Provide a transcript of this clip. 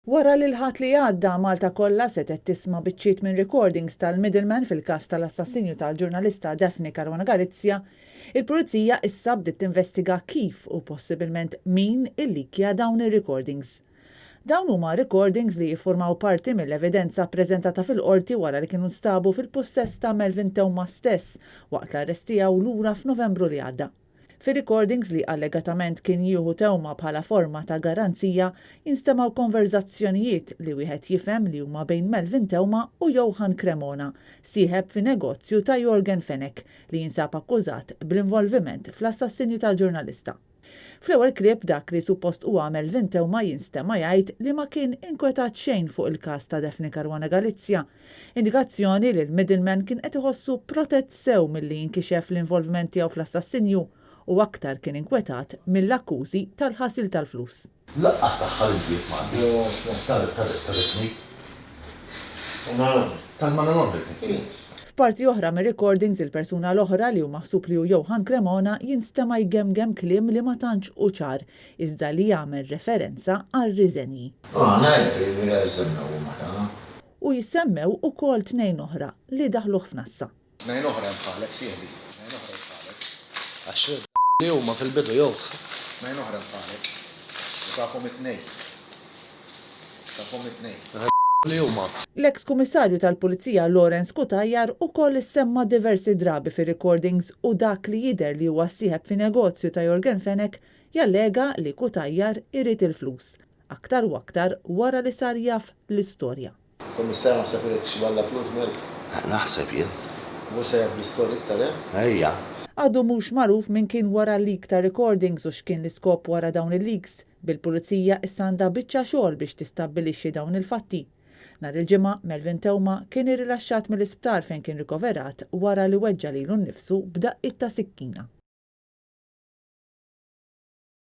Wara li l-ħat li għadda Malta kollha setet tisma' biċċiet minn recordings tal-middleman fil-każ tal-assassinju tal-ġurnalista Daphne Caruana Galizia, il-Pulizija issa bdiet tinvestiga kif u possibilment min illikja dawn ir-recordings. Dawn huma recordings li jiffurmaw parti mill-evidenza ppreżentata fil-qorti wara li kienu nstabu fil-possess ta' Melvin Tewma stess waqt l-arrest tiegħu lura f'Novembru li għadda. Fir-recordings li allegatament kien jieħu Tewma bħala forma ta' garanzija jinstemaw konverzazzjonijiet li wieħed jifhem li huma bejn Melvin Tewma u Johan Cremona, sieħeb fin-negozju ta' Jorgen Fenech li jinsab akkużat bl-involviment fl-assassinju tal-ġurnalista. Fl-ewwel klieb dak li suppost huwa Melvin Tewma jinstema' jgħid li ma kien inkwetat xejn fuq il-każ ta' Daphne Caruana Galizia, indikazzjoni li l-middleman kien qed iħossu protett sew milli jinkixef l-involviment tiegħu fl-assassinju u aktar kien inkwetat mill-akkużi tal-ħasil tal-flus. Laqqas taħħal il-biet m'għandi. Tal-etnik. Tal-mananonri. F'parti oħra mir-recordings il-persuna l-oħra li hu maħsub li hu Johan Cremona jinstema' jgemgem kliem li ma tantx hu ċar iżda li jagħmel referenza għal riżenji. U jissemmew ukoll tnejn oħra li daħluh f'nassa. Tnejn oħra bħalek sieħbi. Tnejn oħra bħalek. Għax li huma fil-bidu jew. Tnejn oħra bħalek. Tafhom it-tnejn. Tafhom it-tnejn. Li huma. L-eks kummissarju tal-Pulizija Lawrence Kutajjar ukoll issemma diversi drabi fir-recordings u dak li jidher li huwa sieħeb fin-negozju ta' Jorgen Fenech jallega li Kutajjar irid il-flus. Aktar u aktar wara li sar jaf l-istorja. Kummissarju ma safiretx balla flus miegħek. Naħseb jien. Mhux se jaf l-istorja iktar, Ejja. Għadu mhux magħruf min kien wara l-leak ta' recordings u x'kien l-iskop wara dawn il-leaks. Bil-Pulizija issa għandha biċċa xogħol biex tistabbilixxi dawn il-fatti. Nhar il-ġimgħa Melvin Tewma kien irrilaxxat mill-isptar fejn kien rikoverat wara li weġġa lilu nnifsu b'daqqiet ta' sikkina.